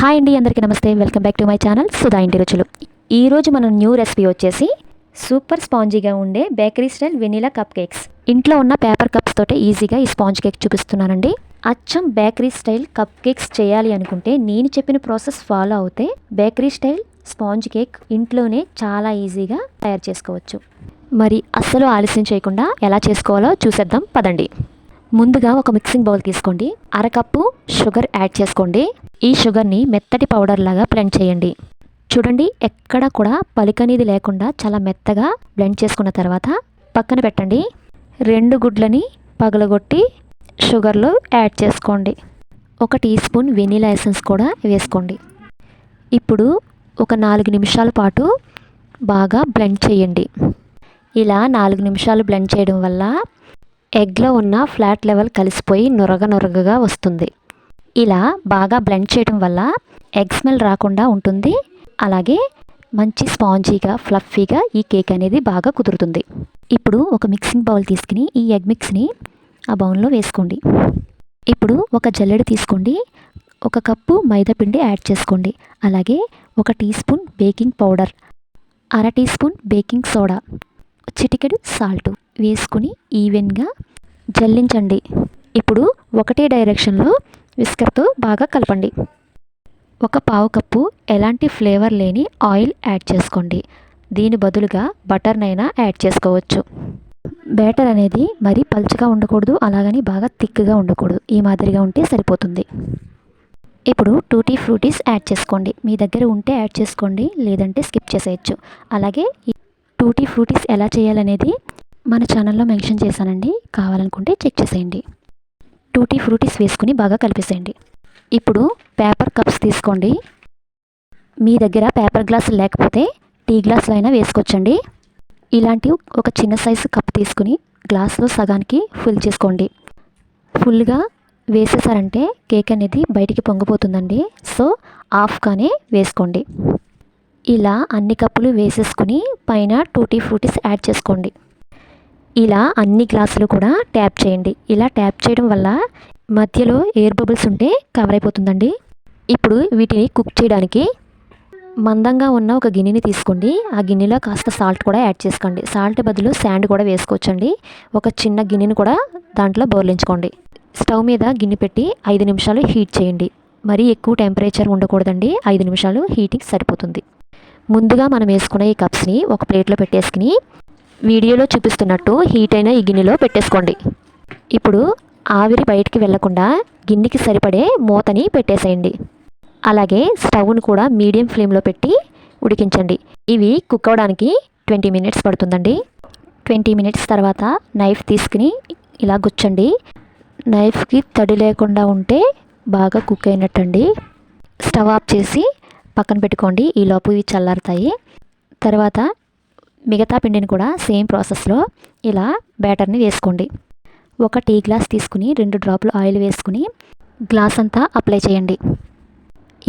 Hi అండి, అందరికీ నమస్తే. Welcome back to my channel Sudha ఇంటి రుచులు. ఈరోజు మనం న్యూ రెసిపీ వచ్చేసి సూపర్ స్పాంజీగా ఉండే bakery style vanilla cup cakes. ఇంట్లో ఉన్న పేపర్ కప్స్ తోటే ఈజీగా ఈ స్పాంజ్ కేక్ చూపిస్తున్నానండి. అచ్చం బేకరీ స్టైల్ కప్ కేక్స్ చేయాలి అనుకుంటే నేను చెప్పిన ప్రాసెస్ ఫాలో అవుతే బేకరీ స్టైల్ స్పాంజ్ కేక్ ఇంట్లోనే చాలా ఈజీగా తయారు చేసుకోవచ్చు. మరి అస్సలు ఆలస్యం చేయకుండా ఎలా చేసుకోవాలో చూసేద్దాం పదండి. ముందుగా ఒక మిక్సింగ్ బౌల్ తీసుకోండి. అరకప్పు షుగర్ యాడ్ చేసుకోండి. ఈ షుగర్ని మెత్తటి పౌడర్ లాగా బ్లెండ్ చేయండి. చూడండి, ఎక్కడ కూడా పలికనేది లేకుండా చాలా మెత్తగా బ్లెండ్ చేసుకున్న తర్వాత పక్కన పెట్టండి. 2 గుడ్లని పగలగొట్టి షుగర్లో యాడ్ చేసుకోండి. 1 టీ స్పూన్ వెనీలా ఎసెన్స్ కూడా వేసుకోండి. ఇప్పుడు ఒక 4 నిమిషాల పాటు బాగా బ్లెండ్ చేయండి. ఇలా 4 నిమిషాలు బ్లెండ్ చేయడం వల్ల ఎగ్లో ఉన్న ఫ్లాట్ లెవెల్ కలిసిపోయి నురగగా వస్తుంది. ఇలా బాగా బ్లెండ్ చేయడం వల్ల ఎగ్ స్మెల్ రాకుండా ఉంటుంది. అలాగే మంచి స్పాంజీగా ఫ్లఫీగా ఈ కేక్ అనేది బాగా కుదురుతుంది. ఇప్పుడు ఒక మిక్సింగ్ బౌల్ తీసుకుని ఈ ఎగ్ మిక్స్ని ఆ బౌల్లో వేసుకోండి. ఇప్పుడు ఒక జల్లెడ తీసుకోండి. 1 కప్పు మైదా పిండి యాడ్ చేసుకోండి. అలాగే 1 teaspoon baking powder, 1/2 teaspoon baking soda, చిటికెడు సాల్ట్ వేసుకుని ఈవెన్గా జల్లించండి. ఇప్పుడు ఒకటే డైరెక్షన్లో విస్కర్తో బాగా కలపండి. 1/4 కప్పు ఎలాంటి ఫ్లేవర్ లేని ఆయిల్ యాడ్ చేసుకోండి. దీని బదులుగా బటర్నైనా యాడ్ చేసుకోవచ్చు. బ్యాటర్ అనేది మరీ పల్చగా ఉండకూడదు, అలాగని బాగా థిక్గా ఉండకూడదు. ఈ మాదిరిగా ఉంటే సరిపోతుంది. ఇప్పుడు టూటీ ఫ్రూటీస్ యాడ్ చేసుకోండి. మీ దగ్గర ఉంటే యాడ్ చేసుకోండి, లేదంటే స్కిప్ చేసేయచ్చు. అలాగే ఈ టూటీ ఫ్రూటీస్ ఎలా చేయాలనేది మన ఛానల్లో మెన్షన్ చేశానండి, కావాలనుకుంటే చెక్ చేసేయండి. టూటీ ఫ్రూటీస్ వేసుకుని బాగా కలిపేసేయండి. ఇప్పుడు పేపర్ కప్స్ తీసుకోండి. మీ దగ్గర పేపర్ గ్లాసులు లేకపోతే టీ గ్లాసులు అయినా వేసుకోవచ్చండి. ఇలాంటి ఒక చిన్న సైజు కప్ తీసుకుని గ్లాసులో సగానికి ఫుల్ చేసుకోండి. ఫుల్గా వేసేసారంటే కేక్ అనేది బయటికి పొంగిపోతుందండి. సో హాఫ్గానే వేసుకోండి. ఇలా అన్ని కప్పులు వేసేసుకుని పైన టూటీ ఫ్రూటీస్ యాడ్ చేసుకోండి. ఇలా అన్ని గ్లాసులు కూడా ట్యాప్ చేయండి. ఇలా ట్యాప్ చేయడం వల్ల మధ్యలో ఎయిర్ బబుల్స్ ఉంటే కవర్ అయిపోతుందండి. ఇప్పుడు వీటిని కుక్ చేయడానికి మందంగా ఉన్న ఒక గిన్నెని తీసుకోండి. ఆ గిన్నెలో కాస్త సాల్ట్ కూడా యాడ్ చేసుకోండి. సాల్ట్ బదులు శాండ్ కూడా వేసుకోవచ్చండి. ఒక చిన్న గిన్నెని కూడా దాంట్లో బోర్లించుకోండి. స్టవ్ మీద గిన్నె పెట్టి 5 నిమిషాలు హీట్ చేయండి. మరీ ఎక్కువ టెంపరేచర్ ఉండకూడదండి. 5 నిమిషాలు హీటింగ్ సరిపోతుంది. ముందుగా మనం వేసుకున్న ఈ కప్స్ని ఒక ప్లేట్లో పెట్టేసుకుని వీడియోలో చూపిస్తున్నట్టు హీట్ అయిన ఈ గిన్నెలో పెట్టేసుకోండి. ఇప్పుడు ఆవిరి బయటికి వెళ్లకుండా గిన్నెకి సరిపడే మూతని పెట్టేసేయండి. అలాగే స్టవ్ను కూడా మీడియం ఫ్లేమ్లో పెట్టి ఉడికించండి. ఇవి కుక్ అవ్వడానికి 20 మినిట్స్ పడుతుందండి. 20 మినిట్స్ తర్వాత నైఫ్ తీసుకుని ఇలా గుచ్చండి. నైఫ్కి తడి లేకుండా ఉంటే బాగా కుక్ అయినట్టండి. స్టవ్ ఆఫ్ చేసి పక్కన పెట్టుకోండి. ఈలోపు ఇవి చల్లారుతాయి. తర్వాత మిగతా పిండిని కూడా సేమ్ ప్రాసెస్లో ఇలా బ్యాటర్ని వేసుకోండి. 1 టీ గ్లాస్ తీసుకుని 2 డ్రాపులు ఆయిల్ వేసుకుని గ్లాస్ అంతా అప్లై చేయండి.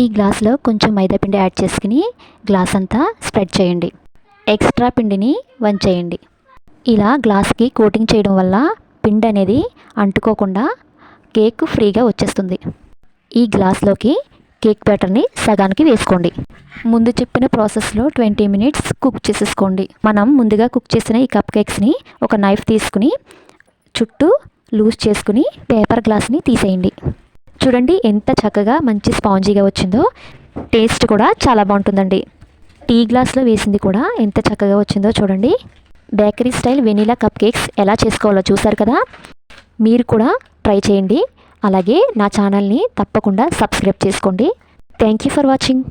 ఈ గ్లాస్లో కొంచెం మైదా పిండి యాడ్ చేసుకుని గ్లాస్ అంతా స్ప్రెడ్ చేయండి. ఎక్స్ట్రా పిండిని వంచేయండి. ఇలా గ్లాస్కి కోటింగ్ చేయడం వల్ల పిండి అనేది అంటుకోకుండా కేక్ ఫ్రీగా వచ్చేస్తుంది. ఈ గ్లాస్లోకి కేక్ బ్యాటర్ని సగానికి వేసుకోండి. ముందు చెప్పిన ప్రాసెస్లో 20 మినిట్స్ కుక్ చేసేసుకోండి. మనం ముందుగా కుక్ చేసిన ఈ కప్ కేక్స్ని ఒక నైఫ్ తీసుకుని చుట్టూ లూజ్ చేసుకుని పేపర్ గ్లాస్ని తీసేయండి. చూడండి ఎంత చక్కగా మంచి స్పాంజీగా వచ్చిందో. టేస్ట్ కూడా చాలా బాగుంటుందండి. టీ గ్లాస్లో వేసింది కూడా ఎంత చక్కగా వచ్చిందో చూడండి. Bakery style vanilla cup cakes ఎలా చేసుకోవాలో చూసారు కదా. మీరు కూడా ట్రై చేయండి. అలాగే నా ఛానల్ని తప్పకుండా సబ్స్క్రైబ్ చేసుకోండి. Thank you for watching.